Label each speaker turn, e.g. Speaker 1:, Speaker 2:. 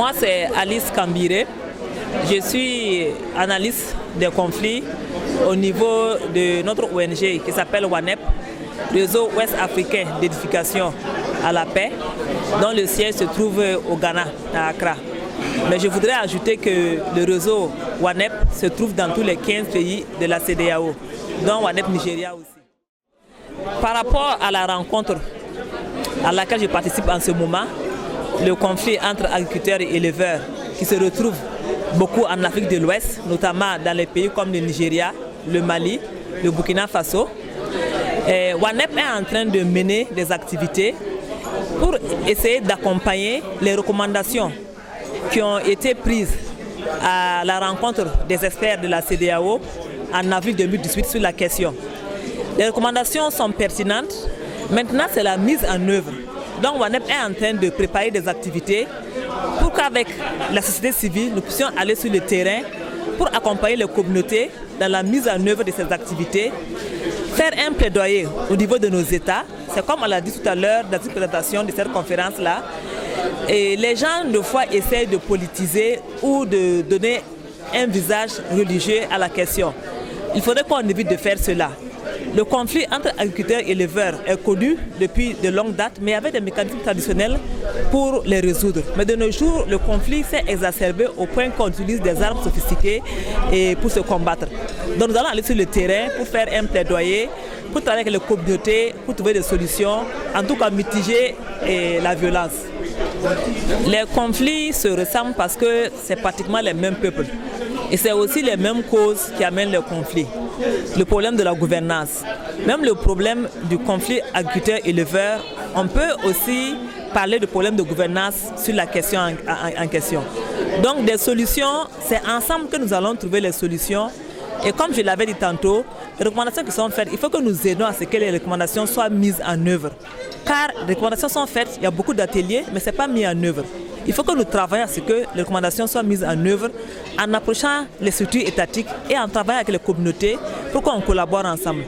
Speaker 1: Moi, c'est Alice Kambire. Je suis analyste des conflits au niveau de notre ONG qui s'appelle WANEP, Réseau Ouest Africain d'édification à la paix, dont le siège se trouve au Ghana, à Accra. Mais je voudrais ajouter que le réseau WANEP se trouve dans tous les 15 pays de la CEDEAO, dont WANEP Nigeria aussi. Par rapport à la rencontre à laquelle je participe en ce moment, le conflit entre agriculteurs et éleveurs qui se retrouve beaucoup en Afrique de l'Ouest, notamment dans les pays comme le Nigeria, le Mali, le Burkina Faso. WANEP est en train de mener des activités pour essayer d'accompagner les recommandations qui ont été prises à la rencontre des experts de la CEDEAO en avril 2018 sur la question. Les recommandations sont pertinentes. Maintenant, c'est la mise en œuvre. Donc, WANEP est en train de préparer des activités pour qu'avec la société civile, nous puissions aller sur le terrain pour accompagner les communautés dans la mise en œuvre de ces activités, faire un plaidoyer au niveau de nos États. C'est comme on l'a dit tout à l'heure dans cette présentation de cette conférence-là. Et les gens, de fois, essaient de politiser ou de donner un visage religieux à la question. Il faudrait qu'on évite de faire cela. Le conflit entre agriculteurs et éleveurs est connu depuis de longues dates, mais il y avait des mécanismes traditionnels pour les résoudre. Mais de nos jours, le conflit s'est exacerbé au point qu'on utilise des armes sophistiquées pour se combattre. Donc nous allons aller sur le terrain pour faire un plaidoyer, pour travailler avec les communautés, pour trouver des solutions, en tout cas mitiger la violence. Les conflits se ressemblent parce que c'est pratiquement les mêmes peuples. Et c'est aussi les mêmes causes qui amènent les conflits. Le problème de la gouvernance, même le problème du conflit agriculteur-éleveur, on peut aussi parler de problème de gouvernance sur la question en question. Donc des solutions, c'est ensemble que nous allons trouver les solutions. Et comme je l'avais dit tantôt, les recommandations qui sont faites, il faut que nous aidons à ce que les recommandations soient mises en œuvre. Car les recommandations sont faites, il y a beaucoup d'ateliers, mais ce n'est pas mis en œuvre. Il faut que nous travaillions à ce que les recommandations soient mises en œuvre en approchant les structures étatiques et en travaillant avec les communautés pour qu'on collabore ensemble.